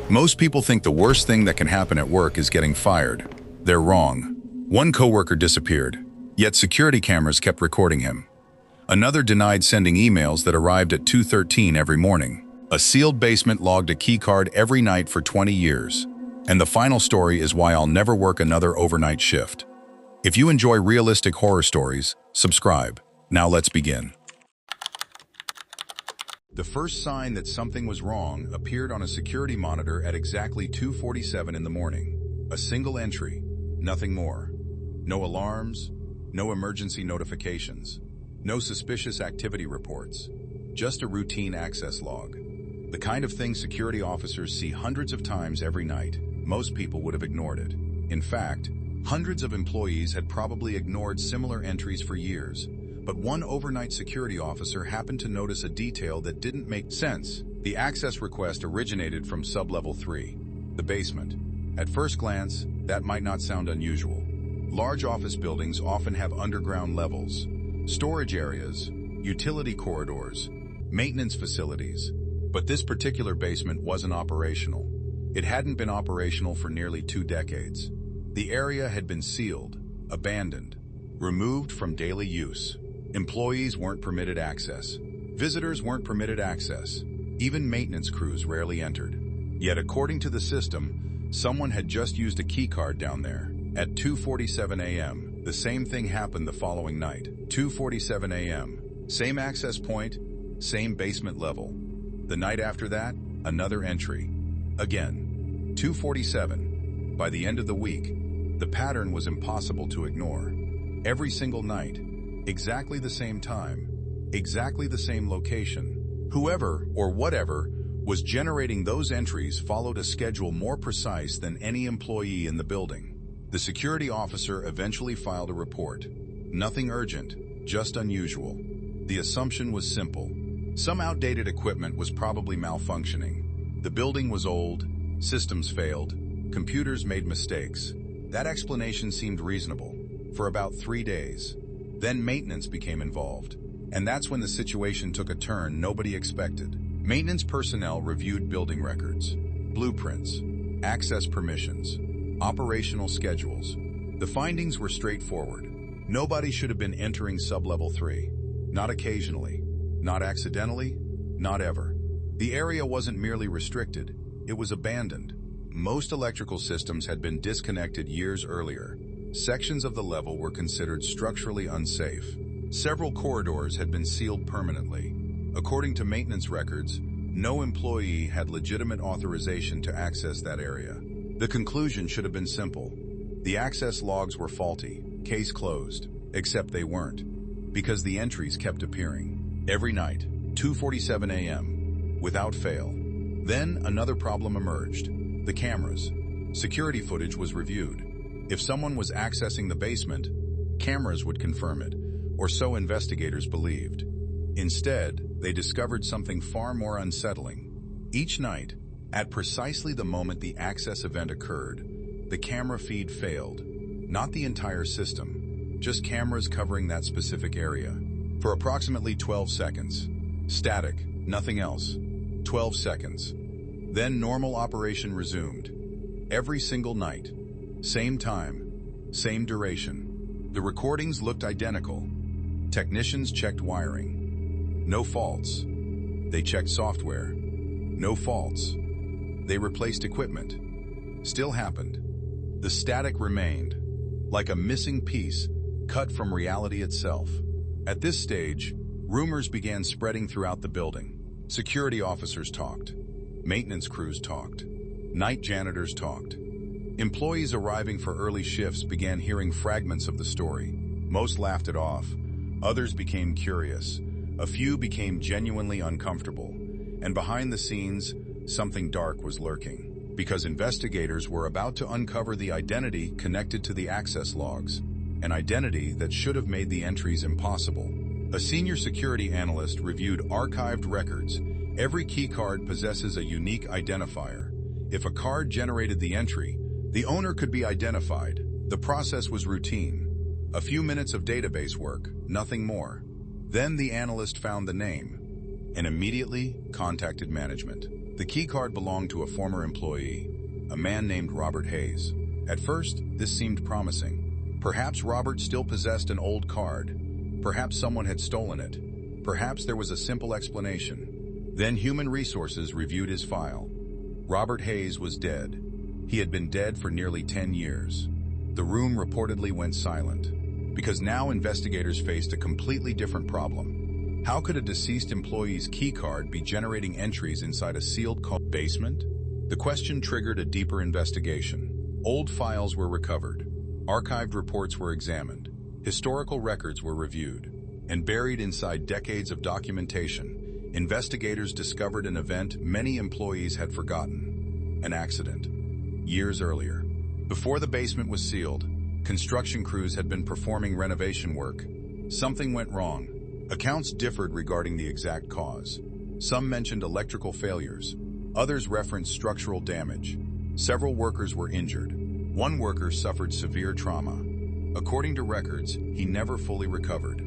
Most people think the worst thing that can happen at work is getting fired. They're wrong. One coworker disappeared, yet security cameras kept recording him. Another denied sending emails that arrived at 2:13 every morning. A sealed basement logged a keycard every night for 20 years. And the final story is why I'll never work another overnight shift. If you enjoy realistic horror stories, subscribe. Now let's begin. The first sign that something was wrong appeared on a security monitor at exactly 2:47 in the morning. A single entry, nothing more. No alarms, no emergency notifications, no suspicious activity reports, just a routine access log. The kind of thing security officers see hundreds of times every night. Most people would have ignored it. In fact, hundreds of employees had probably ignored similar entries for years. But one overnight security officer happened to notice a detail that didn't make sense. The access request originated from sub-level 3, the basement. At first glance, that might not sound unusual. Large office buildings often have underground levels, storage areas, utility corridors, maintenance facilities. But this particular basement wasn't operational. It hadn't been operational for nearly 2 decades. The area had been sealed, abandoned, removed from daily use. Employees weren't permitted access. Visitors weren't permitted access. Even maintenance crews rarely entered. Yet according to the system, someone had just used a keycard down there. At 2:47 a.m., the same thing happened the following night. 2:47 a.m., same access point, same basement level. The night after that, another entry. Again, 2:47. By the end of the week, the pattern was impossible to ignore. Every single night, exactly the same time, exactly the same location. Whoever or whatever was generating those entries followed a schedule more precise than any employee in the building. The security officer eventually filed a report. Nothing urgent, just unusual. The assumption was simple. Some outdated equipment was probably malfunctioning. The building was old, systems failed, computers made mistakes. That explanation seemed reasonable for about 3 days. Then maintenance became involved. And that's when the situation took a turn nobody expected. Maintenance personnel reviewed building records, blueprints, access permissions, operational schedules. The findings were straightforward. Nobody should have been entering sub-level 3. Not occasionally, not accidentally, not ever. The area wasn't merely restricted, it was abandoned. Most electrical systems had been disconnected years earlier. Sections of the level were considered structurally unsafe. Several corridors had been sealed permanently. According to maintenance records, no employee had legitimate authorization to access that area. The conclusion should have been simple. The access logs were faulty, case closed, except they weren't, because the entries kept appearing. Every night, 2:47 a.m., without fail. Then another problem emerged. The cameras. Security footage was reviewed. If someone was accessing the basement, cameras would confirm it, or so investigators believed. Instead, they discovered something far more unsettling. Each night, at precisely the moment the access event occurred, the camera feed failed. Not the entire system, just cameras covering that specific area. For approximately 12 seconds. Static, nothing else. 12 seconds. Then normal operation resumed. Every single night. Same time, same duration. The recordings looked identical. Technicians checked wiring. No faults. They checked software. No faults. They replaced equipment. Still happened. The static remained, like a missing piece cut from reality itself. At this stage, rumors began spreading throughout the building. Security officers talked. Maintenance crews talked. Night janitors talked. Employees arriving for early shifts began hearing fragments of the story. Most laughed it off. Others became curious. A few became genuinely uncomfortable. And behind the scenes, something dark was lurking. Because investigators were about to uncover the identity connected to the access logs. An identity that should have made the entries impossible. A senior security analyst reviewed archived records. Every keycard possesses a unique identifier. If a card generated the entry, the owner could be identified. The process was routine. A few minutes of database work, nothing more. Then the analyst found the name and immediately contacted management. The keycard belonged to a former employee, a man named Robert Hayes. At first, this seemed promising. Perhaps Robert still possessed an old card. Perhaps someone had stolen it. Perhaps there was a simple explanation. Then Human Resources reviewed his file. Robert Hayes was dead. He had been dead for nearly 10 years. The room reportedly went silent, because now investigators faced a completely different problem. How could a deceased employee's keycard be generating entries inside a sealed basement? The question triggered a deeper investigation. Old files were recovered. Archived reports were examined. Historical records were reviewed. And buried inside decades of documentation, investigators discovered an event many employees had forgotten. An accident. Years earlier. Before the basement was sealed, construction crews had been performing renovation work. Something went wrong. Accounts differed regarding the exact cause. Some mentioned electrical failures. Others referenced structural damage. Several workers were injured. One worker suffered severe trauma. According to records, he never fully recovered.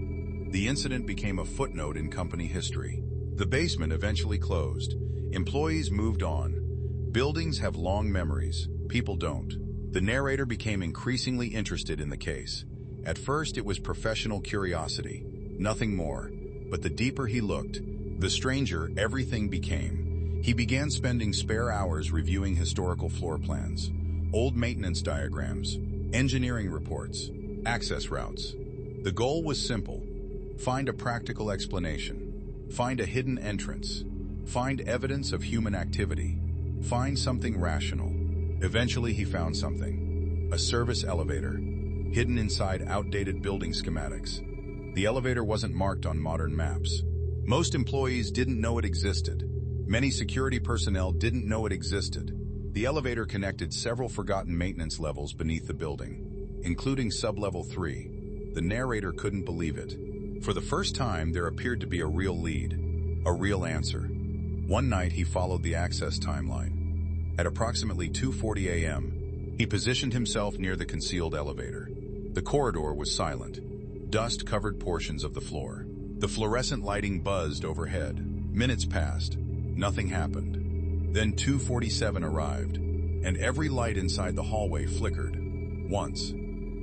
The incident became a footnote in company history. The basement eventually closed. Employees moved on. Buildings have long memories. People don't. The narrator became increasingly interested in the case. At first, it was professional curiosity. Nothing more. But the deeper he looked, the stranger everything became. He began spending spare hours reviewing historical floor plans, old maintenance diagrams, engineering reports, access routes. The goal was simple. Find a practical explanation. Find a hidden entrance. Find evidence of human activity. Find something rational. Eventually, he found something. A service elevator, hidden inside outdated building schematics. The elevator wasn't marked on modern maps. Most employees didn't know it existed. Many security personnel didn't know it existed. The elevator connected several forgotten maintenance levels beneath the building, including sub-level 3. The narrator couldn't believe it. For the first time, there appeared to be a real lead, a real answer. One night, he followed the access timeline. At approximately 2:40 a.m., he positioned himself near the concealed elevator. The corridor was silent. Dust covered portions of the floor. The fluorescent lighting buzzed overhead. Minutes passed. Nothing happened. Then 2:47 arrived, and every light inside the hallway flickered. Once,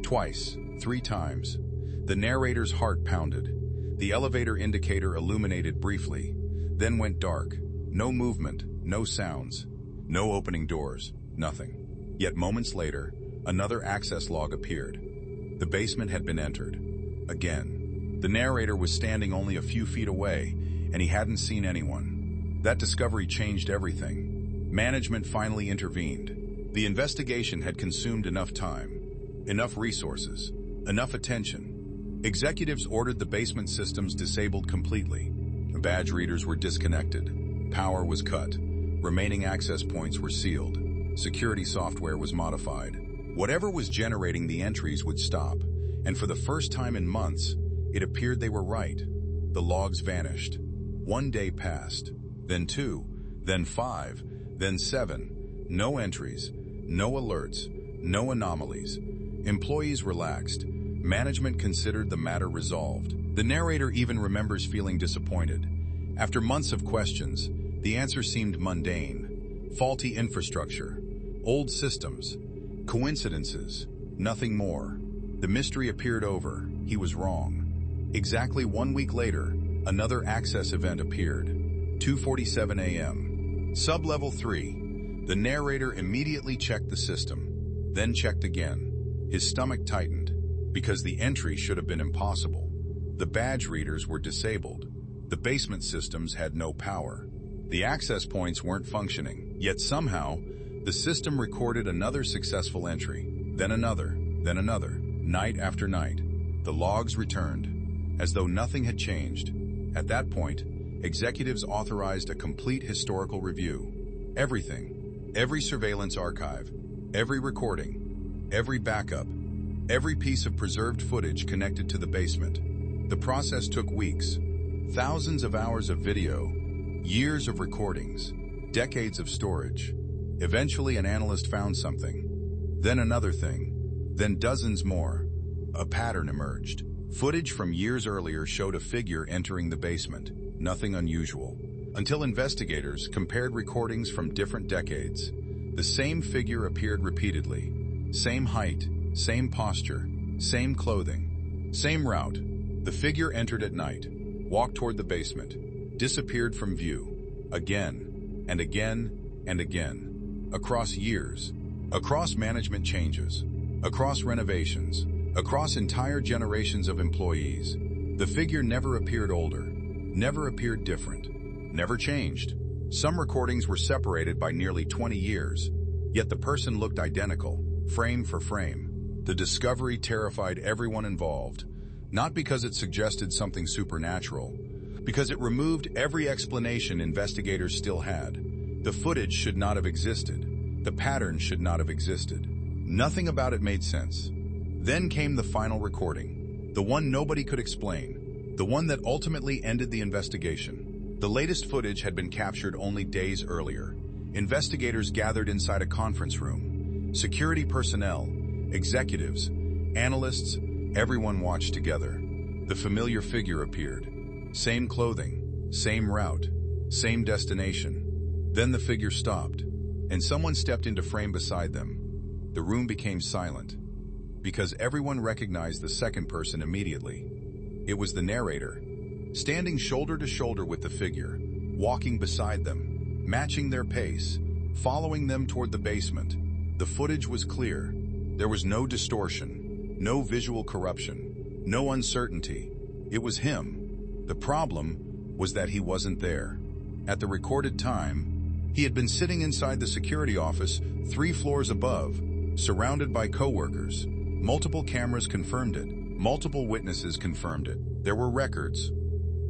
twice, 3 times. The narrator's heart pounded. The elevator indicator illuminated briefly, then went dark. No movement, no sounds, no opening doors, nothing. Yet moments later, another access log appeared. The basement had been entered. Again. The narrator was standing only a few feet away, and he hadn't seen anyone. That discovery changed everything. Management finally intervened. The investigation had consumed enough time, enough resources, enough attention. Executives ordered the basement systems disabled completely. Badge readers were disconnected. Power was cut. Remaining access points were sealed. Security software was modified. Whatever was generating the entries would stop. And for the first time in months, it appeared they were right. The logs vanished. 1 day passed, then 2, then 5, then 7. No entries, no alerts, no anomalies. Employees relaxed. Management considered the matter resolved. The narrator even remembers feeling disappointed. After months of questions, the answer seemed mundane. Faulty infrastructure, old systems, coincidences, nothing more. The mystery appeared over. He was wrong. Exactly 1 week later, another access event appeared. 2:47 a.m. Sub-level 3. The narrator immediately checked the system, then checked again. His stomach tightened, because the entry should have been impossible. The badge readers were disabled. The basement systems had no power. The access points weren't functioning, yet somehow, the system recorded another successful entry, then another, then another. Night after night, the logs returned, as though nothing had changed. At that point, executives authorized a complete historical review. Everything, every surveillance archive, every recording, every backup, every piece of preserved footage connected to the basement. The process took weeks, thousands of hours of video, years of recordings, decades of storage. Eventually, an analyst found something, then another thing, then dozens more. A pattern emerged. Footage from years earlier showed a figure entering the basement. Nothing unusual. until investigators compared recordings from different decades. The same figure appeared repeatedly. Same height, same posture, same clothing, same route. The figure entered at night, walked toward the basement, disappeared from view, again, and again, and again, across years, across management changes, across renovations, across entire generations of employees. The figure never appeared older, never appeared different, never changed. Some recordings were separated by nearly 20 years, yet the person looked identical, frame for frame. The discovery terrified everyone involved, not because it suggested something supernatural, because it removed every explanation investigators still had. The footage should not have existed. The pattern should not have existed. Nothing about it made sense. Then came the final recording, the one nobody could explain, the one that ultimately ended the investigation. The latest footage had been captured only days earlier. Investigators gathered inside a conference room. Security personnel, executives, analysts, everyone watched together. The familiar figure appeared. Same clothing, same route, same destination. Then the figure stopped, and someone stepped into frame beside them. The room became silent, because everyone recognized the second person immediately. It was the narrator, standing shoulder to shoulder with the figure, walking beside them, matching their pace, following them toward the basement. The footage was clear. There was no distortion, no visual corruption, no uncertainty. It was him. The problem was that he wasn't there. At the recorded time, he had been sitting inside the security office 3 floors above, surrounded by coworkers. Multiple cameras confirmed it. Multiple witnesses confirmed it. There were records,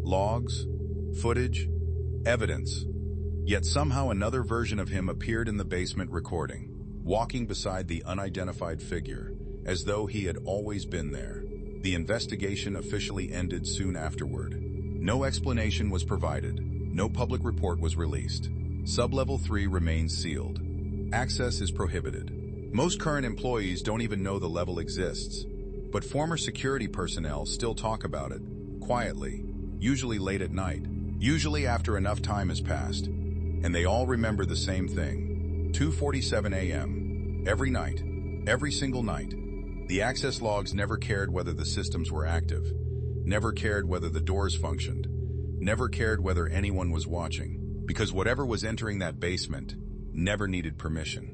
logs, footage, evidence. Yet somehow another version of him appeared in the basement recording, walking beside the unidentified figure, as though he had always been there. The investigation officially ended soon afterward. No explanation was provided. No public report was released. Sublevel 3 remains sealed. Access is prohibited. Most current employees don't even know the level exists, but former security personnel still talk about it, quietly, usually late at night, usually after enough time has passed, and they all remember the same thing. 2:47 a.m. Every night, every single night. The access logs never cared whether the systems were active, never cared whether the doors functioned, never cared whether anyone was watching, because whatever was entering that basement never needed permission.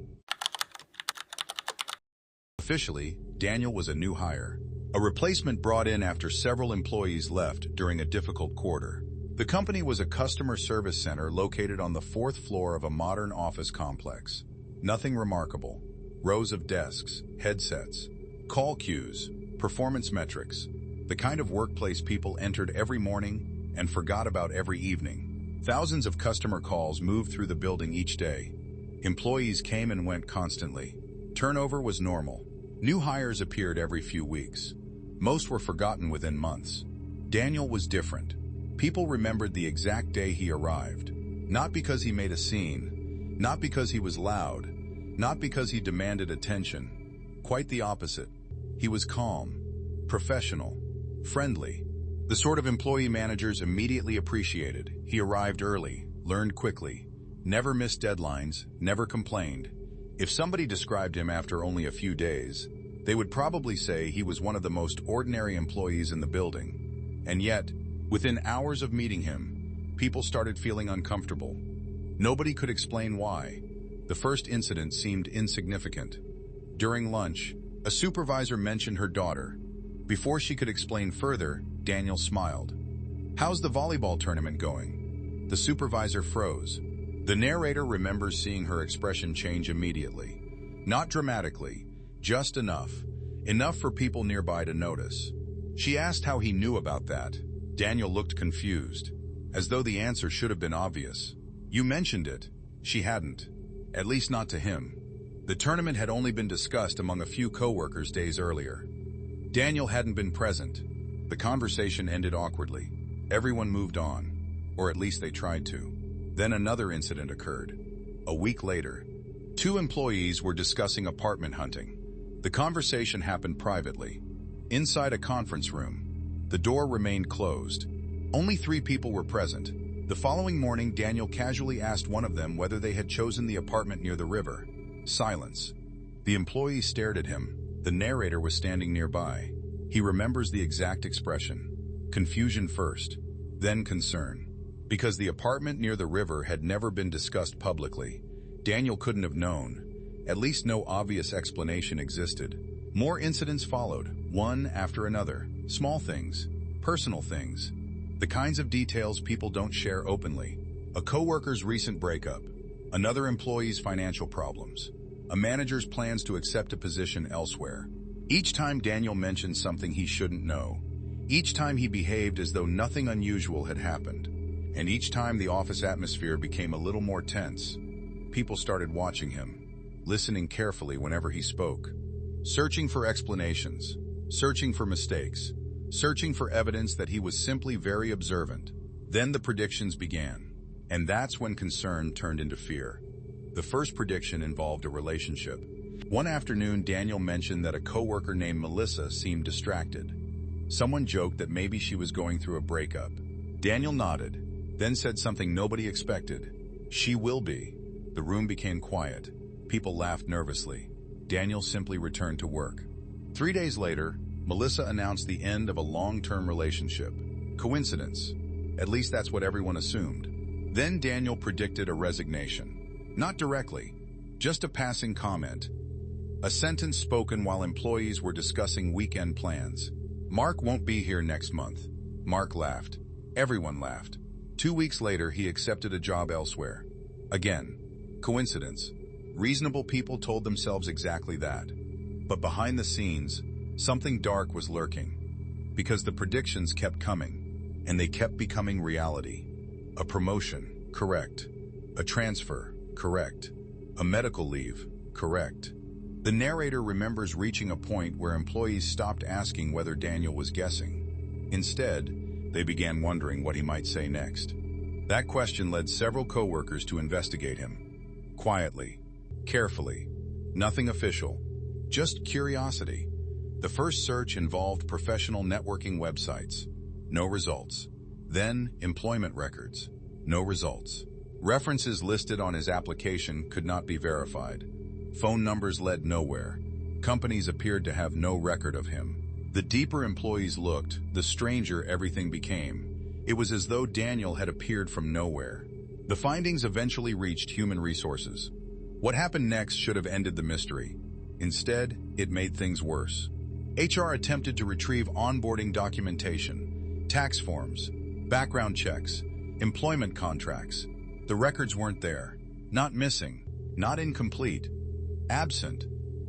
Officially, Daniel was a new hire, a replacement brought in after several employees left during a difficult quarter. The company was a customer service center located on the 4th floor of a modern office complex. Nothing remarkable. Rows of desks, headsets, call queues, performance metrics, the kind of workplace people entered every morning and forgot about every evening. Thousands of customer calls moved through the building each day. Employees came and went constantly. Turnover was normal. New hires appeared every few weeks. Most were forgotten within months. Daniel was different. People remembered the exact day he arrived. Not because he made a scene, not because he was loud, not because he demanded attention. Quite the opposite. He was calm, professional, friendly. The sort of employee managers immediately appreciated. He arrived early, learned quickly, never missed deadlines, never complained. If somebody described him after only a few days, they would probably say he was one of the most ordinary employees in the building. And yet, within hours of meeting him, people started feeling uncomfortable. Nobody could explain why. The first incident seemed insignificant. During lunch, a supervisor mentioned her daughter. Before she could explain further, Daniel smiled. "How's the volleyball tournament going?" The supervisor froze. The narrator remembers seeing her expression change immediately. Not dramatically, just enough. Enough for people nearby to notice. She asked how he knew about that. Daniel looked confused, as though the answer should have been obvious. "You mentioned it." She hadn't. At least not to him. The tournament had only been discussed among a few coworkers days earlier. Daniel hadn't been present. The conversation ended awkwardly. Everyone moved on, or at least they tried to. Then another incident occurred. A week later, 2 employees were discussing apartment hunting. The conversation happened privately, inside a conference room. The door remained closed. Only 3 people were present. The following morning, Daniel casually asked one of them whether they had chosen the apartment near the river. Silence. The employee stared at him. The narrator was standing nearby. He remembers the exact expression. Confusion first, then concern. Because the apartment near the river had never been discussed publicly, Daniel couldn't have known. At least no obvious explanation existed. More incidents followed, one after another. Small things, personal things. The kinds of details people don't share openly. A coworker's recent breakup, another employee's financial problems, a manager's plans to accept a position elsewhere. Each time Daniel mentioned something he shouldn't know. Each time he behaved as though nothing unusual had happened. And each time the office atmosphere became a little more tense. People started watching him, listening carefully whenever he spoke, searching for explanations, searching for mistakes, searching for evidence that he was simply very observant. Then the predictions began, and that's when concern turned into fear. The first prediction involved a relationship. One afternoon, Daniel mentioned that a coworker named Melissa seemed distracted. Someone joked that maybe she was going through a breakup. Daniel nodded, then said something nobody expected. She will be. The room became quiet. People laughed nervously. Daniel simply returned to work. 3 days later, Melissa announced the end of a long-term relationship. Coincidence? At least that's what everyone assumed. Then Daniel predicted a resignation. Not directly, just a passing comment. A sentence spoken while employees were discussing weekend plans. Mark won't be here next month. Mark laughed. Everyone laughed. 2 weeks later, he accepted a job elsewhere. Again, coincidence. Reasonable people told themselves exactly that. But behind the scenes, something dark was lurking. Because the predictions kept coming, and they kept becoming reality. A promotion, correct. A transfer, correct. A medical leave, correct. The narrator remembers reaching a point where employees stopped asking whether Daniel was guessing. Instead, they began wondering what he might say next. That question led several coworkers to investigate him. Quietly, carefully, nothing official, just curiosity. The first search involved professional networking websites. No results. Then, employment records. No results. References listed on his application could not be verified. Phone numbers led nowhere. Companies appeared to have no record of him. The deeper employees looked, the stranger everything became. It was as though Daniel had appeared from nowhere. The findings eventually reached human resources. What happened next should have ended the mystery. Instead, it made things worse. HR attempted to retrieve onboarding documentation, tax forms, background checks, employment contracts. The records weren't there. Not missing, not incomplete. Absent.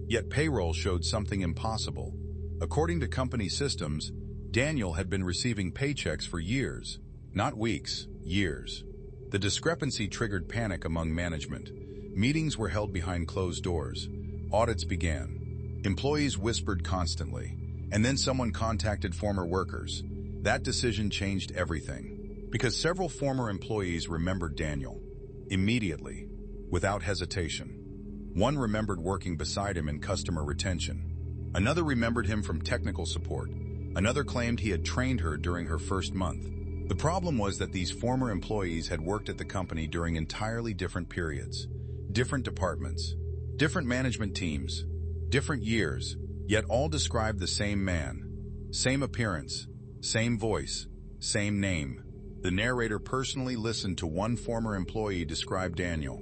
Yet payroll showed something impossible. According to company systems, Daniel had been receiving paychecks for years. Not weeks, years. The discrepancy triggered panic among management. Meetings were held behind closed doors. Audits began. Employees whispered constantly. And then someone contacted former workers. That decision changed everything. Because several former employees remembered Daniel. Immediately. Without hesitation. One remembered working beside him in customer retention. Another remembered him from technical support. Another claimed he had trained her during her first month. The problem was that these former employees had worked at the company during entirely different periods, different departments, different management teams, different years, yet all described the same man, same appearance, same voice, same name. The narrator personally listened to one former employee describe Daniel.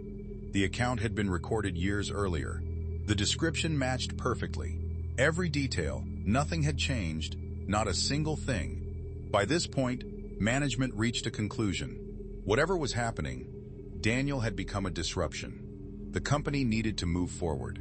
The account had been recorded years earlier. The description matched perfectly. Every detail, nothing had changed, not a single thing. By this point, management reached a conclusion. Whatever was happening, Daniel had become a disruption. The company needed to move forward.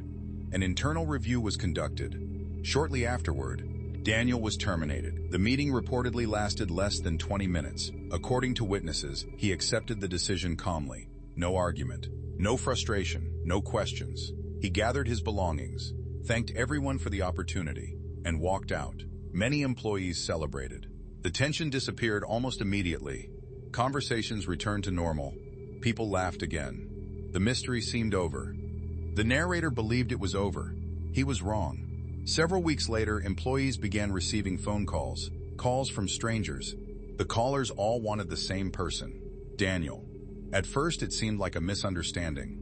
An internal review was conducted. Shortly afterward, Daniel was terminated. The meeting reportedly lasted less than 20 minutes. According to witnesses, he accepted the decision calmly. No argument. No frustration, no questions. He gathered his belongings, thanked everyone for the opportunity, and walked out. Many employees celebrated. The tension disappeared almost immediately. Conversations returned to normal. People laughed again. The mystery seemed over. The narrator believed it was over. He was wrong. Several weeks later, employees began receiving phone calls from strangers. The callers all wanted the same person. Daniel. At first it seemed like a misunderstanding.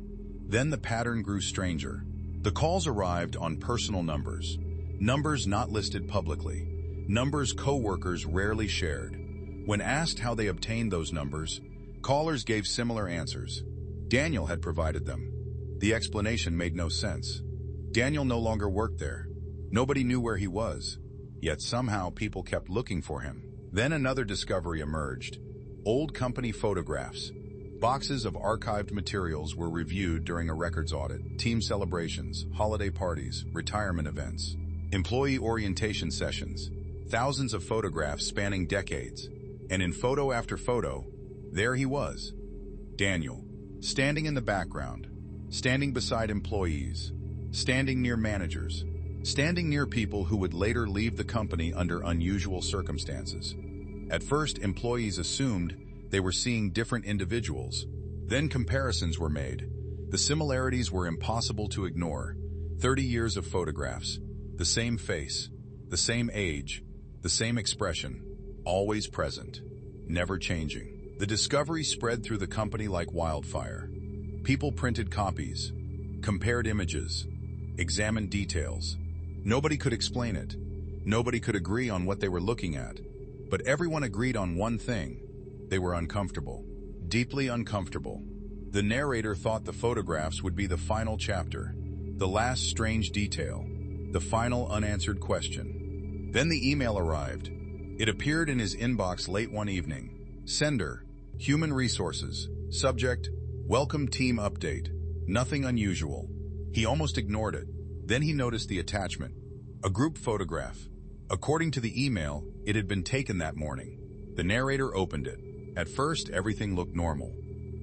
Then the pattern grew stranger. The calls arrived on personal numbers. Numbers not listed publicly. Numbers coworkers rarely shared. When asked how they obtained those numbers, callers gave similar answers. Daniel had provided them. The explanation made no sense. Daniel no longer worked there. Nobody knew where he was. Yet somehow people kept looking for him. Then another discovery emerged. Old company photographs. Boxes of archived materials were reviewed during a records audit. Team celebrations, holiday parties, retirement events, employee orientation sessions. Thousands of photographs spanning decades. And in photo after photo, there he was. Daniel, standing in the background, standing beside employees, standing near managers, standing near people who would later leave the company under unusual circumstances. At first, employees assumed they were seeing different individuals. Then comparisons were made. The similarities were impossible to ignore. 30 years of photographs, the same face, the same age, the same expression, always present, never changing. The discovery spread through the company like wildfire. People printed copies, compared images, examined details. Nobody could explain it. Nobody could agree on what they were looking at. But everyone agreed on one thing. They were uncomfortable, deeply uncomfortable. The narrator thought the photographs would be the final chapter, the last strange detail, the final unanswered question. Then the email arrived. It appeared in his inbox late one evening. Sender, Human Resources. Subject, Welcome Team Update. Nothing unusual. He almost ignored it. Then he noticed the attachment. A group photograph. According to the email, it had been taken that morning. The narrator opened it. At first, everything looked normal.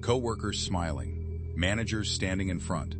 Co-workers smiling, managers standing in front,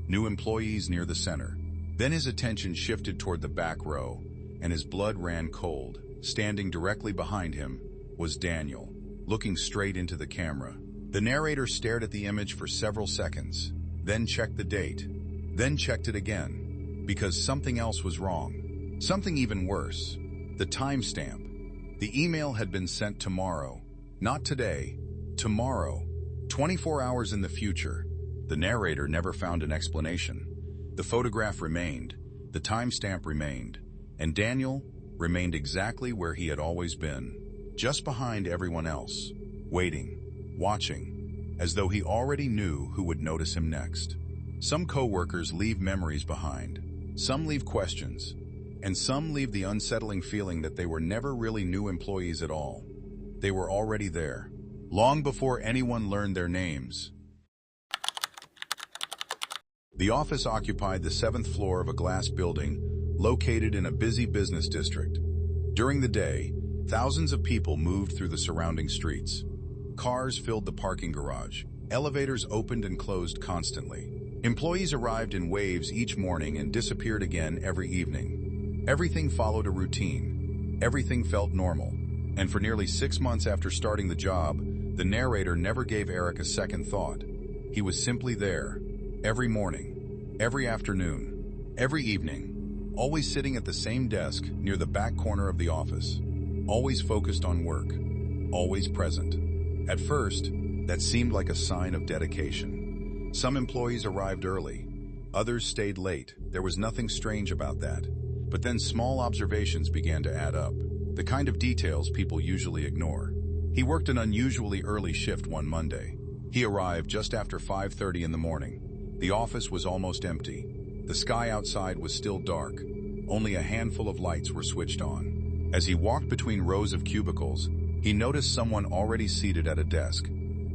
new employees near the center. Then his attention shifted toward the back row, and his blood ran cold. Standing directly behind him was Daniel, looking straight into the camera. The narrator stared at the image for several seconds, then checked the date, then checked it again, because something else was wrong. Something even worse. The timestamp. The email had been sent tomorrow. Not today, tomorrow, 24 hours in the future. The narrator never found an explanation. The photograph remained, the timestamp remained, and Daniel remained exactly where he had always been, just behind everyone else, waiting, watching, as though he already knew who would notice him next. Some coworkers leave memories behind, some leave questions, and some leave the unsettling feeling that they were never really new employees at all. They were already there, long before anyone learned their names. The office occupied the 7th floor of a glass building located in a busy business district. During the day, thousands of people moved through the surrounding streets. Cars filled the parking garage. Elevators opened and closed constantly. Employees arrived in waves each morning and disappeared again every evening. Everything followed a routine. Everything felt normal. And for nearly 6 months after starting the job, the narrator never gave Eric a second thought. He was simply there, every morning, every afternoon, every evening, always sitting at the same desk near the back corner of the office, always focused on work, always present. At first, that seemed like a sign of dedication. Some employees arrived early, others stayed late. There was nothing strange about that. But then small observations began to add up. The kind of details people usually ignore. He worked an unusually early shift one Monday. He arrived just after 5:30 in the morning. The office was almost empty. The sky outside was still dark. Only a handful of lights were switched on. As he walked between rows of cubicles, he noticed someone already seated at a desk.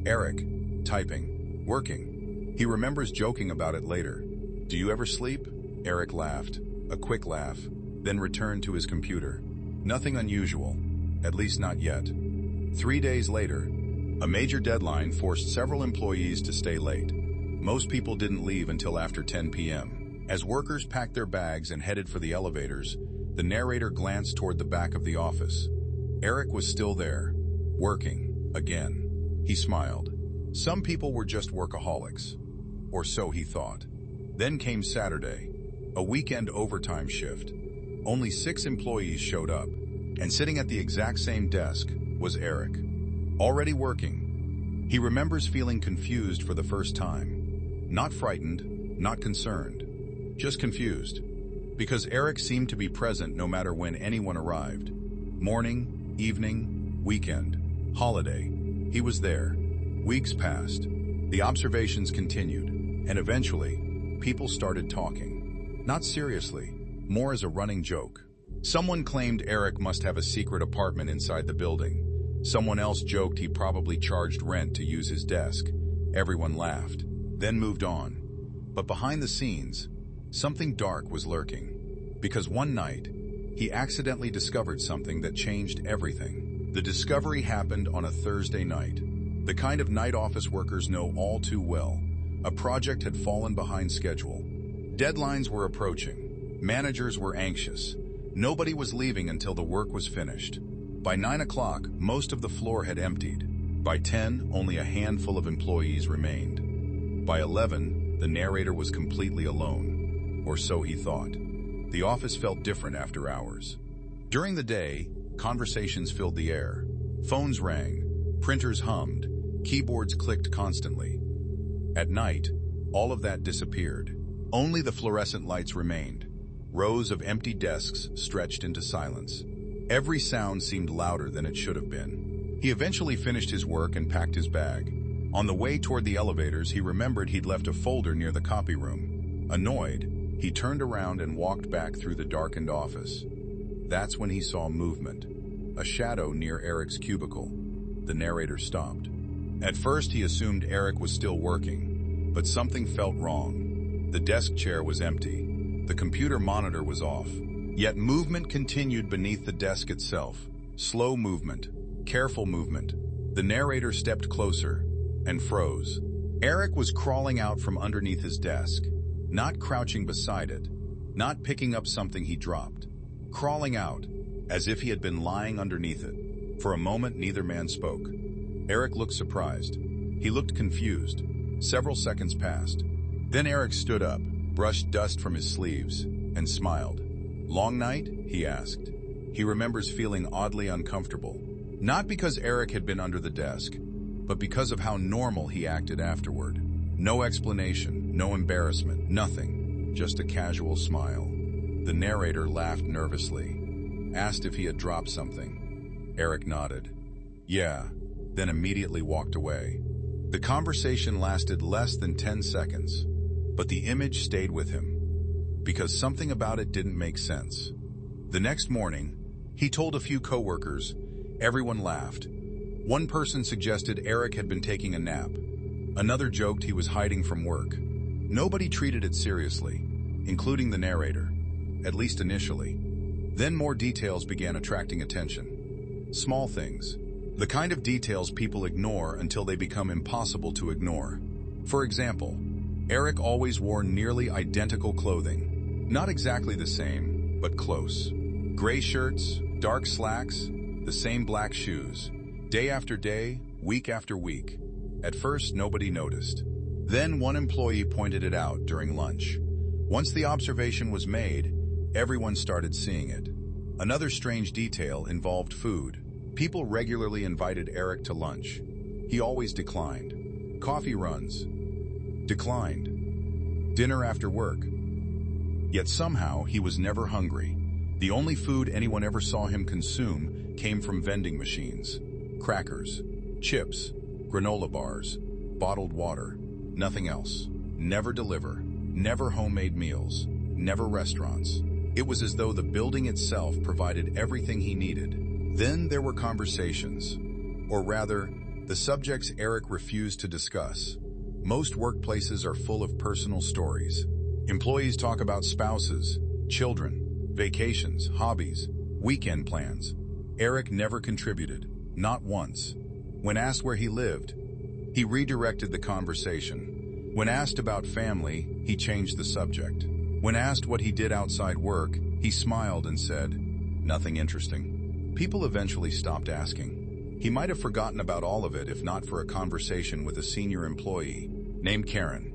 Eric, typing, working. He remembers joking about it later. "Do you ever sleep?" Eric laughed, a quick laugh, then returned to his computer. Nothing unusual, at least not yet. 3 days later, a major deadline forced several employees to stay late. Most people didn't leave until after 10 p.m. As workers packed their bags and headed for the elevators, the narrator glanced toward the back of the office. Eric was still there, working, again. He smiled. Some people were just workaholics, or so he thought. Then came Saturday, a weekend overtime shift. Only 6 employees showed up, and sitting at the exact same desk was Eric. Already working, He remembers feeling confused for the first time. Not frightened, not concerned, just confused. Because Eric seemed to be present no matter when anyone arrived. Morning, evening, weekend, holiday. He was there. Weeks passed. The observations continued, and eventually, people started talking. Not seriously, more as a running joke. Someone claimed Eric must have a secret apartment inside the building. Someone else joked he probably charged rent to use his desk. Everyone laughed, then moved on. But behind the scenes, something dark was lurking. Because one night, he accidentally discovered something that changed everything. The discovery happened on a Thursday night. The kind of night office workers know all too well. A project had fallen behind schedule. Deadlines were approaching. Managers were anxious. Nobody was leaving until the work was finished. By 9 o'clock, most of the floor had emptied. By 10, only a handful of employees remained. By 11, the narrator was completely alone. Or so he thought. The office felt different after hours. During the day, conversations filled the air. Phones rang, printers hummed, keyboards clicked constantly. At night, all of that disappeared. Only the fluorescent lights remained. Rows of empty desks stretched into silence. Every sound seemed louder than it should have been. He eventually finished his work and packed his bag. On the way toward the elevators, he remembered he'd left a folder near the copy room. Annoyed, he turned around and walked back through the darkened office. That's when he saw movement. A shadow near Eric's cubicle. The narrator stopped. At first, he assumed Eric was still working, but something felt wrong. The desk chair was empty. The computer monitor was off. Yet movement continued beneath the desk itself. Slow movement, careful movement. The narrator stepped closer and froze. Eric was crawling out from underneath his desk, not crouching beside it, not picking up something he dropped. Crawling out, as if he had been lying underneath it. For a moment, neither man spoke. Eric looked surprised. He looked confused. Several seconds passed. Then Eric stood up, brushed dust from his sleeves, and smiled. "Long night?" he asked. He remembers feeling oddly uncomfortable. Not because Eric had been under the desk, but because of how normal he acted afterward. No explanation, no embarrassment, nothing. Just a casual smile. The narrator laughed nervously, asked if he had dropped something. Eric nodded. "Yeah," then immediately walked away. The conversation lasted less than 10 seconds, but the image stayed with him, because something about it didn't make sense. The next morning, he told a few coworkers. Everyone laughed. One person suggested Eric had been taking a nap. Another joked he was hiding from work. Nobody treated it seriously, including the narrator, at least initially. Then more details began attracting attention. Small things. The kind of details people ignore until they become impossible to ignore. For example, Eric always wore nearly identical clothing. Not exactly the same, but close. Gray shirts, dark slacks, the same black shoes. Day after day, week after week. At first, nobody noticed. Then one employee pointed it out during lunch. Once the observation was made, everyone started seeing it. Another strange detail involved food. People regularly invited Eric to lunch. He always declined. Coffee runs. Declined. Dinner after work. Yet somehow he was never hungry. The only food anyone ever saw him consume came from vending machines. Crackers, chips, granola bars, bottled water, nothing else. Never deliver, never homemade meals, never restaurants. It was as though the building itself provided everything he needed. Then there were conversations, or rather, the subjects Eric refused to discuss. Most workplaces are full of personal stories. Employees talk about spouses, children, vacations, hobbies, weekend plans. Eric never contributed, not once. When asked where he lived, he redirected the conversation. When asked about family, he changed the subject. When asked what he did outside work, he smiled and said, "Nothing interesting." People eventually stopped asking. He might have forgotten about all of it if not for a conversation with a senior employee named Karen.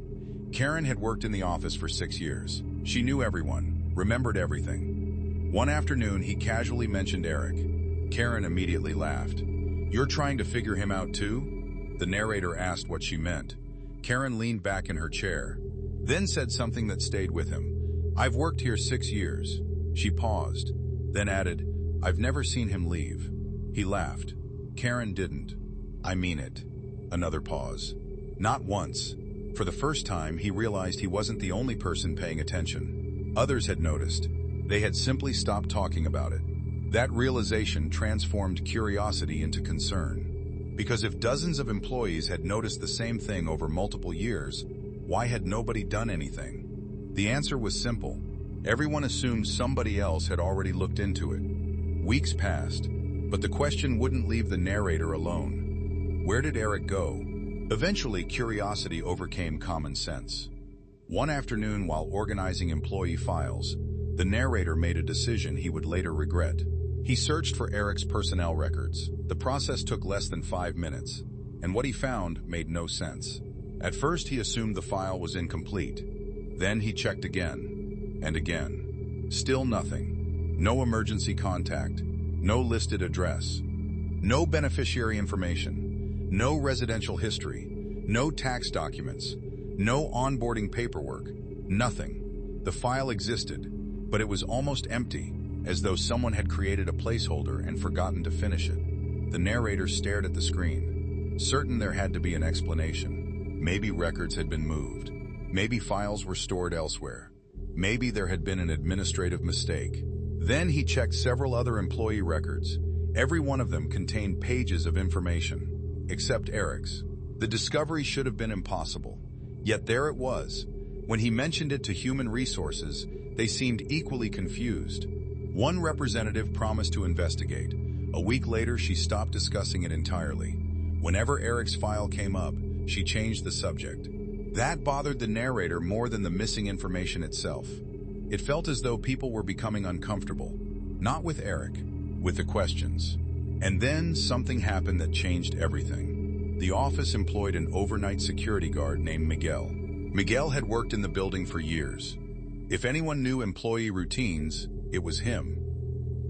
Karen had worked in the office for 6 years. She knew everyone, remembered everything. One afternoon, he casually mentioned Eric. Karen immediately laughed. "You're trying to figure him out too?" The narrator asked what she meant. Karen leaned back in her chair, then said something that stayed with him. "I've worked here 6 years." She paused, then added, "I've never seen him leave." He laughed. Karen didn't. "I mean it." Another pause. Not once. For the first time, he realized he wasn't the only person paying attention. Others had noticed. They had simply stopped talking about it. That realization transformed curiosity into concern. Because if dozens of employees had noticed the same thing over multiple years, why had nobody done anything? The answer was simple. Everyone assumed somebody else had already looked into it. Weeks passed, but the question wouldn't leave the narrator alone. Where did Eric go? Eventually, curiosity overcame common sense. One afternoon, while organizing employee files, the narrator made a decision he would later regret. He searched for Eric's personnel records. The process took less than 5 minutes, and what he found made no sense. At first, he assumed the file was incomplete. Then he checked again, and again. Still nothing. No emergency contact. No listed address. No beneficiary information. No residential history, no tax documents, no onboarding paperwork, nothing. The file existed, but it was almost empty, as though someone had created a placeholder and forgotten to finish it. The narrator stared at the screen, certain there had to be an explanation. Maybe records had been moved. Maybe files were stored elsewhere. Maybe there had been an administrative mistake. Then he checked several other employee records. Every one of them contained pages of information. Except Eric's. The discovery should have been impossible. Yet there it was. When he mentioned it to human resources, they seemed equally confused. One representative promised to investigate. A week later, she stopped discussing it entirely. Whenever Eric's file came up, she changed the subject. That bothered the narrator more than the missing information itself. It felt as though people were becoming uncomfortable. Not with Eric, with the questions. And then something happened that changed everything. The office employed an overnight security guard named Miguel. Miguel had worked in the building for years. If anyone knew employee routines, it was him.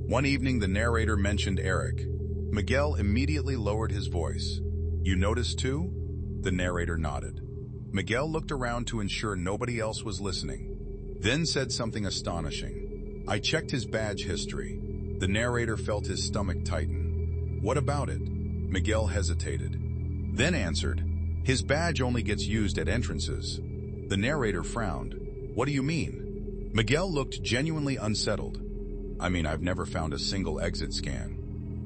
One evening, the narrator mentioned Eric. Miguel immediately lowered his voice. "You noticed too?" The narrator nodded. Miguel looked around to ensure nobody else was listening, then said something astonishing. "I checked his badge history." The narrator felt his stomach tighten. "What about it?" Miguel hesitated, then answered, "His badge only gets used at entrances." The narrator frowned. "What do you mean?" Miguel looked genuinely unsettled. "I mean, I've never found a single exit scan."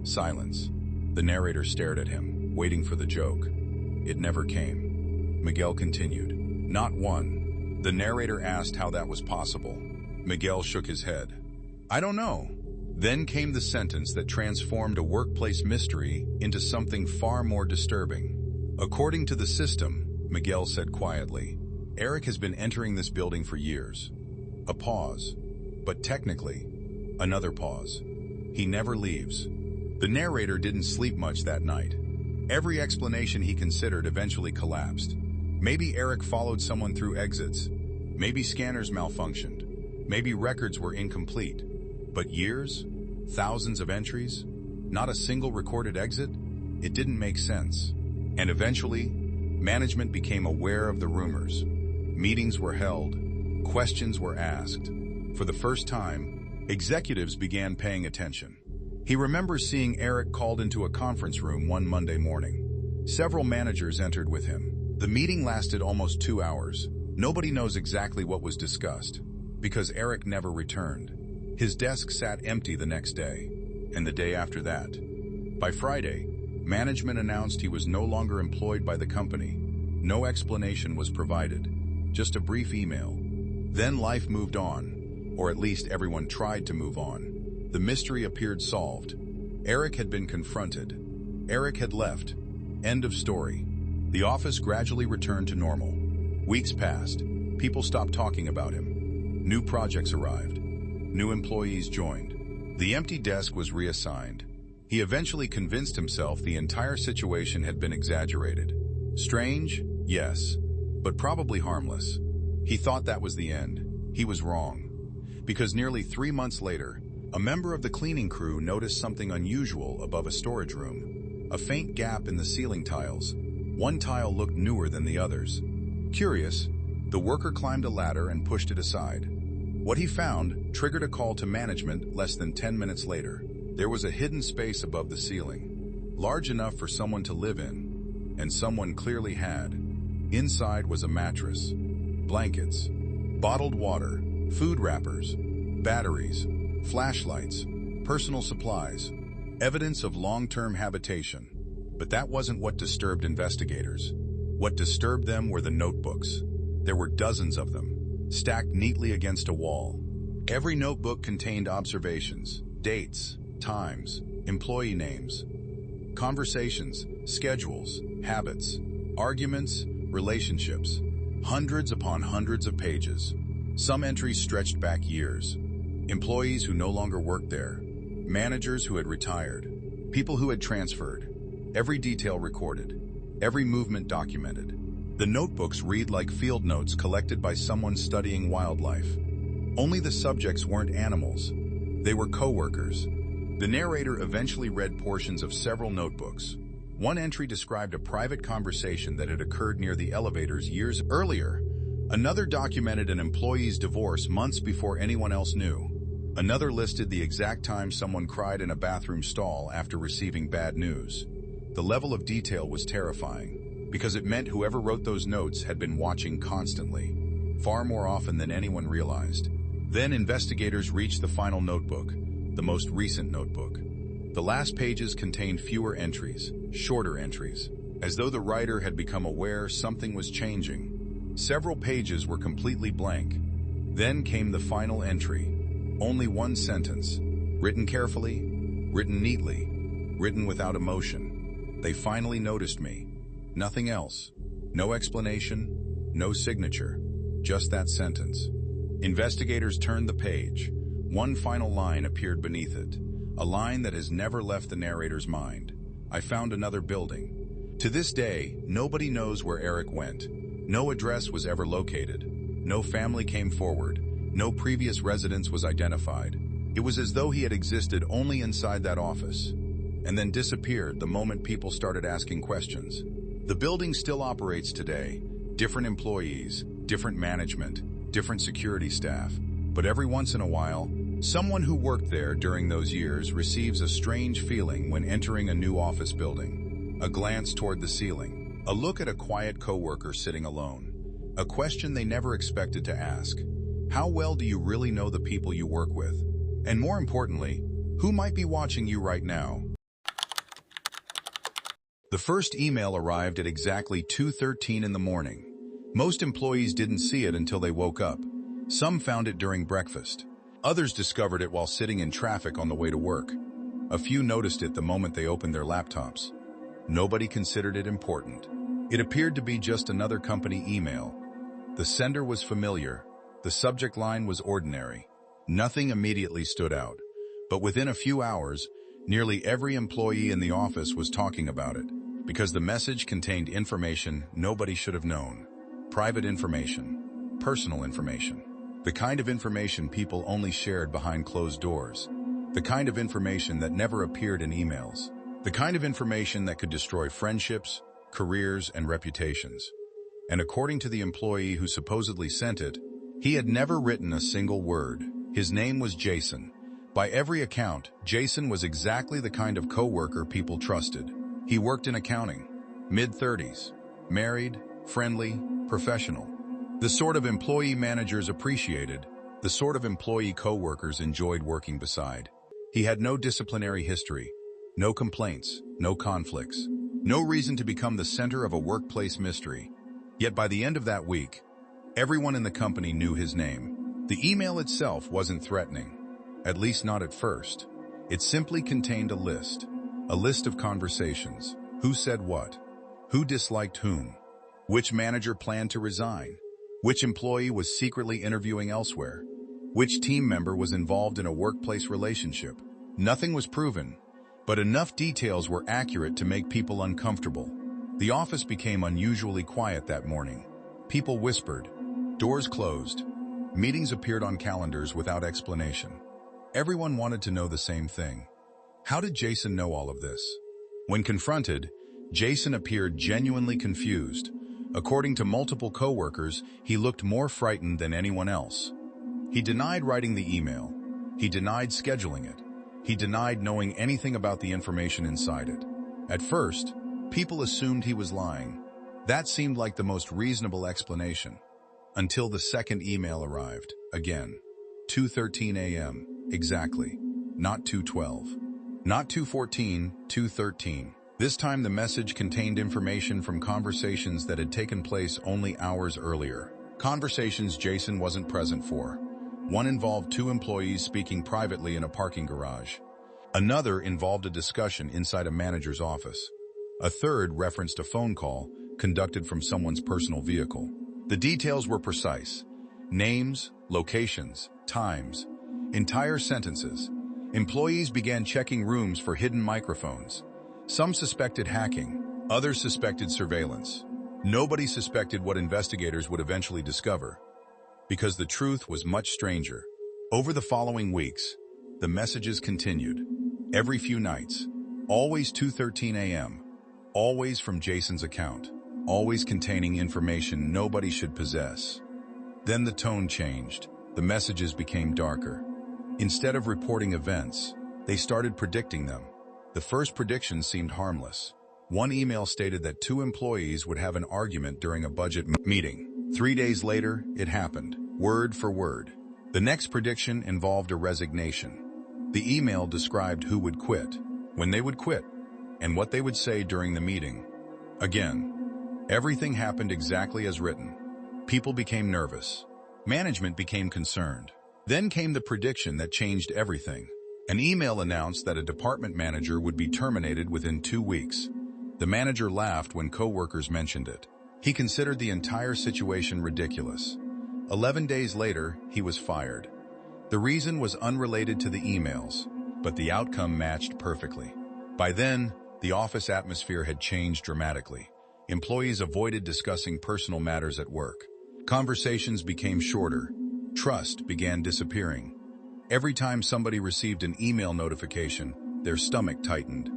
Silence. The narrator stared at him, waiting for the joke. It never came. Miguel continued. "Not one." The narrator asked how that was possible. Miguel shook his head. "I don't know." Then came the sentence that transformed a workplace mystery into something far more disturbing. "According to the system," Miguel said quietly, "Eric has been entering this building for years." A pause. But technically, another pause. "He never leaves." The narrator didn't sleep much that night. Every explanation he considered eventually collapsed. Maybe Eric followed someone through exits. Maybe scanners malfunctioned. Maybe records were incomplete. But years? Thousands of entries? Not a single recorded exit? It didn't make sense. And eventually, management became aware of the rumors. Meetings were held. Questions were asked. For the first time, executives began paying attention. He remembers seeing Eric called into a conference room one Monday morning. Several managers entered with him. The meeting lasted almost 2 hours. Nobody knows exactly what was discussed, because Eric never returned. His desk sat empty the next day, and the day after that. By Friday, management announced he was no longer employed by the company. No explanation was provided, just a brief email. Then life moved on, or at least everyone tried to move on. The mystery appeared solved. Eric had been confronted. Eric had left. End of story. The office gradually returned to normal. Weeks passed. People stopped talking about him. New projects arrived. New employees joined. The empty desk was reassigned. He eventually convinced himself the entire situation had been exaggerated. Strange? Yes. But probably harmless. He thought that was the end. He was wrong. Because nearly 3 months later, a member of the cleaning crew noticed something unusual above a storage room. A faint gap in the ceiling tiles. One tile looked newer than the others. Curious, the worker climbed a ladder and pushed it aside. What he found triggered a call to management less than 10 minutes later. There was a hidden space above the ceiling, large enough for someone to live in, and someone clearly had. Inside was a mattress, blankets, bottled water, food wrappers, batteries, flashlights, personal supplies, evidence of long-term habitation. But that wasn't what disturbed investigators. What disturbed them were the notebooks. There were dozens of them, stacked neatly against a wall. Every notebook contained observations, dates, times, employee names, conversations, schedules, habits, arguments, relationships. Hundreds upon hundreds of pages. Some entries stretched back years. Employees who no longer worked there, managers who had retired, people who had transferred. Every detail recorded, every movement documented. The notebooks read like field notes collected by someone studying wildlife. Only the subjects weren't animals. They were coworkers. The narrator eventually read portions of several notebooks. One entry described a private conversation that had occurred near the elevators years earlier. Another documented an employee's divorce months before anyone else knew. Another listed the exact time someone cried in a bathroom stall after receiving bad news. The level of detail was terrifying, because it meant whoever wrote those notes had been watching constantly, far more often than anyone realized. Then investigators reached the final notebook, the most recent notebook. The last pages contained fewer entries, shorter entries, as though the writer had become aware something was changing. Several pages were completely blank. Then came the final entry. Only one sentence, written carefully, written neatly, written without emotion. They finally noticed me. Nothing else. No explanation, no signature, just that sentence. Investigators turned the page. One final line appeared beneath it, a line that has never left the narrator's mind. I found another building. To this day, nobody knows where Eric went. No address was ever located. No family came forward. No previous residence was identified. It was as though he had existed only inside that office, and then disappeared the moment people started asking questions. The building still operates today. Different employees, different management, different security staff. But every once in a while, someone who worked there during those years receives a strange feeling when entering a new office building. A glance toward the ceiling. A look at a quiet coworker sitting alone. A question they never expected to ask. How well do you really know the people you work with? And more importantly, who might be watching you right now? The first email arrived at exactly 2:13 in the morning. Most employees didn't see it until they woke up. Some found it during breakfast. Others discovered it while sitting in traffic on the way to work. A few noticed it the moment they opened their laptops. Nobody considered it important. It appeared to be just another company email. The sender was familiar. The subject line was ordinary. Nothing immediately stood out. But within a few hours, nearly every employee in the office was talking about it, because the message contained information nobody should have known. Private information, personal information, the kind of information people only shared behind closed doors, the kind of information that never appeared in emails, the kind of information that could destroy friendships, careers, and reputations. And according to the employee who supposedly sent it, he had never written a single word. His name was Jason. By every account, Jason was exactly the kind of coworker people trusted. He worked in accounting, mid-30s, married, friendly, professional. The sort of employee managers appreciated, the sort of employee coworkers enjoyed working beside. He had no disciplinary history, no complaints, no conflicts, no reason to become the center of a workplace mystery. Yet by the end of that week, everyone in the company knew his name. The email itself wasn't threatening, at least not at first. It simply contained a list of conversations. Who said what? Who disliked whom? Which manager planned to resign? Which employee was secretly interviewing elsewhere? Which team member was involved in a workplace relationship? Nothing was proven, but enough details were accurate to make people uncomfortable. The office became unusually quiet that morning. People whispered. Doors closed. Meetings appeared on calendars without explanation. Everyone wanted to know the same thing. How did Jason know all of this? When confronted, Jason appeared genuinely confused. According to multiple coworkers, he looked more frightened than anyone else. He denied writing the email. He denied scheduling it. He denied knowing anything about the information inside it. At first, people assumed he was lying. That seemed like the most reasonable explanation. Until the second email arrived, again. 2:13 a.m. Exactly. Not 2:12. Not 2:14, 2:13. This time the message contained information from conversations that had taken place only hours earlier. Conversations Jason wasn't present for. One involved two employees speaking privately in a parking garage. Another involved a discussion inside a manager's office. A third referenced a phone call conducted from someone's personal vehicle. The details were precise. Names, locations, times, entire sentences. Employees began checking rooms for hidden microphones. Some suspected hacking, others suspected surveillance. Nobody suspected what investigators would eventually discover, because the truth was much stranger. Over the following weeks, the messages continued. Every few nights, always 2:13 a.m., always from Jason's account, always containing information nobody should possess. Then the tone changed. The messages became darker. Instead of reporting events, they started predicting them. The first prediction seemed harmless. One email stated that two employees would have an argument during a budget meeting. 3 days later, it happened, word for word. The next prediction involved a resignation. The email described who would quit, when they would quit, and what they would say during the meeting. Again, everything happened exactly as written. People became nervous. Management became concerned. Then came the prediction that changed everything. An email announced that a department manager would be terminated within 2 weeks. The manager laughed when coworkers mentioned it. He considered the entire situation ridiculous. 11 days later, he was fired. The reason was unrelated to the emails, but the outcome matched perfectly. By then, the office atmosphere had changed dramatically. Employees avoided discussing personal matters at work. Conversations became shorter. Trust began disappearing. Every time somebody received an email notification, their stomach tightened,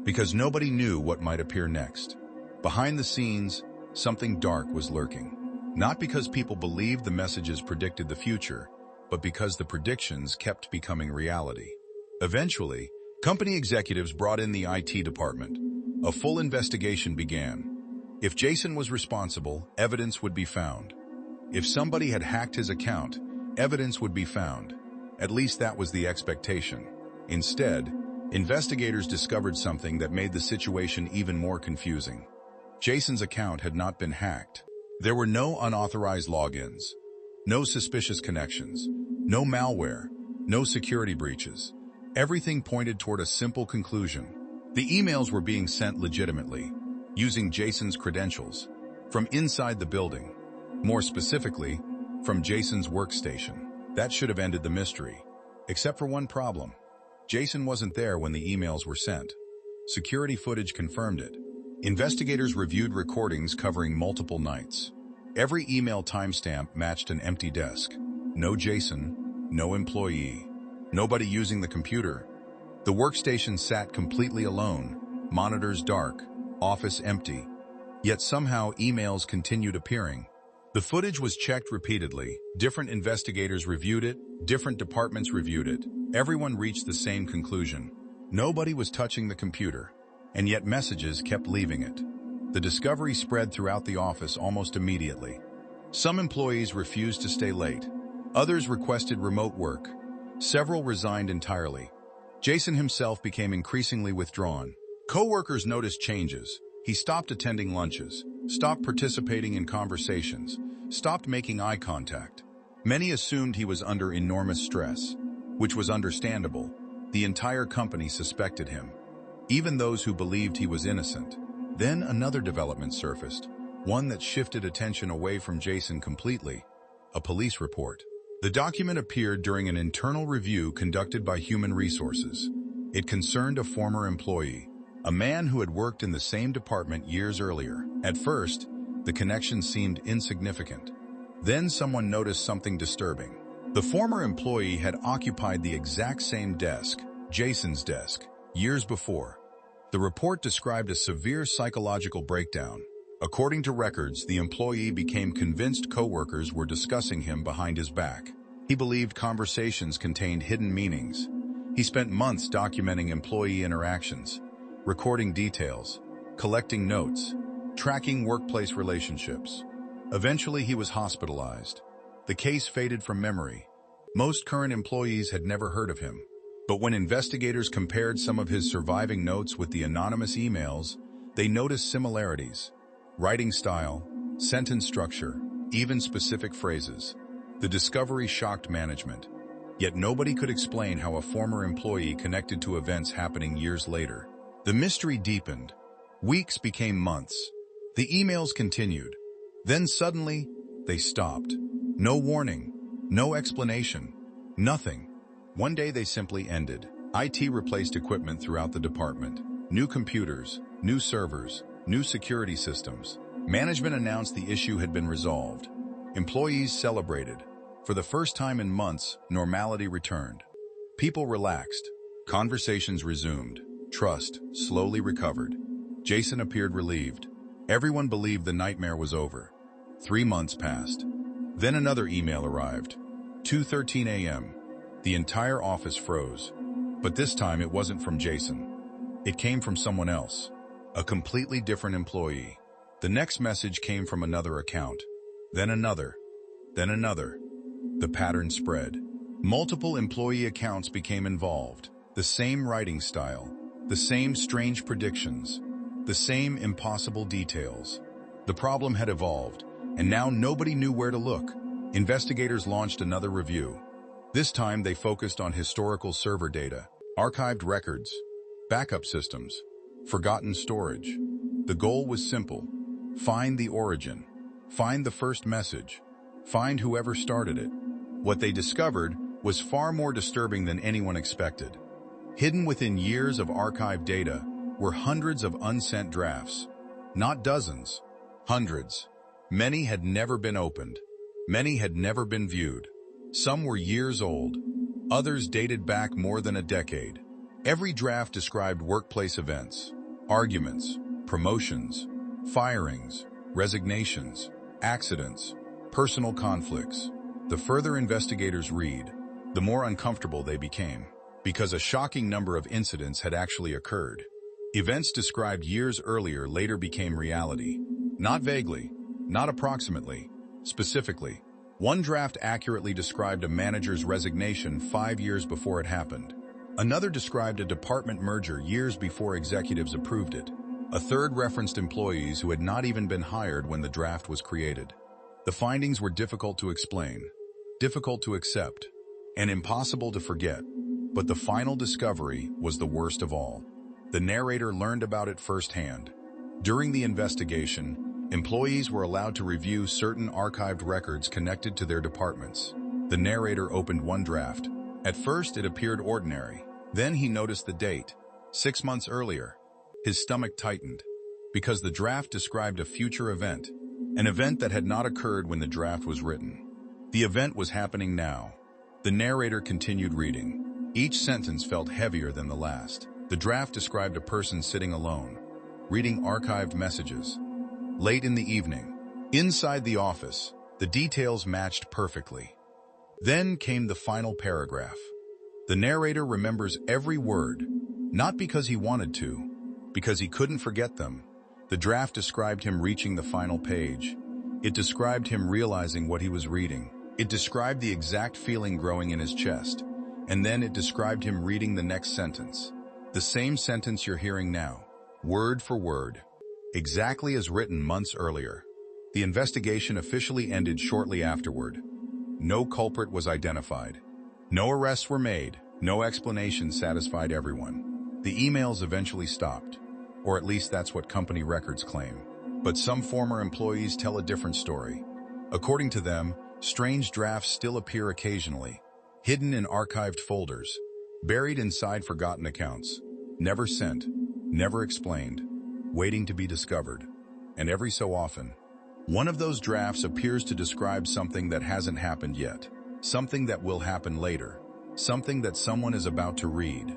because nobody knew what might appear next. Behind the scenes, something dark was lurking. Not because people believed the messages predicted the future, but because the predictions kept becoming reality. Eventually, company executives brought in the IT department. A full investigation began. If Jason was responsible, evidence would be found. If somebody had hacked his account, evidence would be found. At least that was the expectation. Instead, investigators discovered something that made the situation even more confusing. Jason's account had not been hacked. There were no unauthorized logins, no suspicious connections, no malware, no security breaches. Everything pointed toward a simple conclusion. The emails were being sent legitimately, using Jason's credentials, from inside the building. More specifically, from Jason's workstation. That should have ended the mystery. Except for one problem. Jason wasn't there when the emails were sent. Security footage confirmed it. Investigators reviewed recordings covering multiple nights. Every email timestamp matched an empty desk. No Jason, no employee, nobody using the computer. The workstation sat completely alone, monitors dark, office empty. Yet somehow emails continued appearing. The footage was checked repeatedly. Different investigators reviewed it, different departments reviewed it. Everyone reached the same conclusion. Nobody was touching the computer, and yet messages kept leaving it. The discovery spread throughout the office almost immediately. Some employees refused to stay late. Others requested remote work. Several resigned entirely. Jason himself became increasingly withdrawn. Coworkers noticed changes. He stopped attending lunches, stopped participating in conversations, stopped making eye contact. Many assumed he was under enormous stress, which was understandable. The entire company suspected him, even those who believed he was innocent. Then another development surfaced, one that shifted attention away from Jason completely: a police report. The document appeared during an internal review conducted by Human Resources. It concerned a former employee, a man who had worked in the same department years earlier. At first, the connection seemed insignificant. Then someone noticed something disturbing. The former employee had occupied the exact same desk, Jason's desk, years before. The report described a severe psychological breakdown. According to records, the employee became convinced coworkers were discussing him behind his back. He believed conversations contained hidden meanings. He spent months documenting employee interactions, recording details, collecting notes, tracking workplace relationships. Eventually, he was hospitalized. The case faded from memory. Most current employees had never heard of him. But when investigators compared some of his surviving notes with the anonymous emails, they noticed similarities. Writing style, sentence structure, even specific phrases. The discovery shocked management. Yet nobody could explain how a former employee connected to events happening years later. The mystery deepened. Weeks became months. The emails continued. Then suddenly, they stopped. No warning, no explanation, nothing. One day they simply ended. IT replaced equipment throughout the department. New computers, new servers, new security systems. Management announced the issue had been resolved. Employees celebrated. For the first time in months, normality returned. People relaxed. Conversations resumed. Trust slowly recovered. Jason appeared relieved. Everyone believed the nightmare was over. 3 months passed. Then another email arrived. 2:13 a.m. The entire office froze. But this time it wasn't from Jason. It came from someone else. A completely different employee. The next message came from another account. Then another. Then another. The pattern spread. Multiple employee accounts became involved. The same writing style. The same strange predictions. The same impossible details. The problem had evolved, and now nobody knew where to look. Investigators launched another review. This time they focused on historical server data, archived records, backup systems, forgotten storage. The goal was simple. Find the origin. Find the first message. Find whoever started it. What they discovered was far more disturbing than anyone expected. Hidden within years of archived data were hundreds of unsent drafts. Not dozens, hundreds. Many had never been opened. Many had never been viewed. Some were years old. Others dated back more than a decade. Every draft described workplace events, arguments, promotions, firings, resignations, accidents, personal conflicts. The further investigators read, the more uncomfortable they became, because a shocking number of incidents had actually occurred. Events described years earlier later became reality. Not vaguely, not approximately, specifically. One draft accurately described a manager's resignation 5 years before it happened. Another described a department merger years before executives approved it. A third referenced employees who had not even been hired when the draft was created. The findings were difficult to explain, difficult to accept, and impossible to forget. But the final discovery was the worst of all. The narrator learned about it firsthand. During the investigation, employees were allowed to review certain archived records connected to their departments. The narrator opened one draft. At first, it appeared ordinary. Then he noticed the date, 6 months earlier. His stomach tightened, because the draft described a future event, an event that had not occurred when the draft was written. The event was happening now. The narrator continued reading. Each sentence felt heavier than the last. The draft described a person sitting alone, reading archived messages. Late in the evening, inside the office, the details matched perfectly. Then came the final paragraph. The narrator remembers every word, not because he wanted to, because he couldn't forget them. The draft described him reaching the final page. It described him realizing what he was reading. It described the exact feeling growing in his chest. And then it described him reading the next sentence. The same sentence you're hearing now, word for word, exactly as written months earlier. The investigation officially ended shortly afterward. No culprit was identified. No arrests were made. No explanation satisfied everyone. The emails eventually stopped, or at least that's what company records claim. But some former employees tell a different story. According to them, strange drafts still appear occasionally, hidden in archived folders, buried inside forgotten accounts, never sent, never explained, waiting to be discovered. And every so often, one of those drafts appears to describe something that hasn't happened yet, something that will happen later, something that someone is about to read.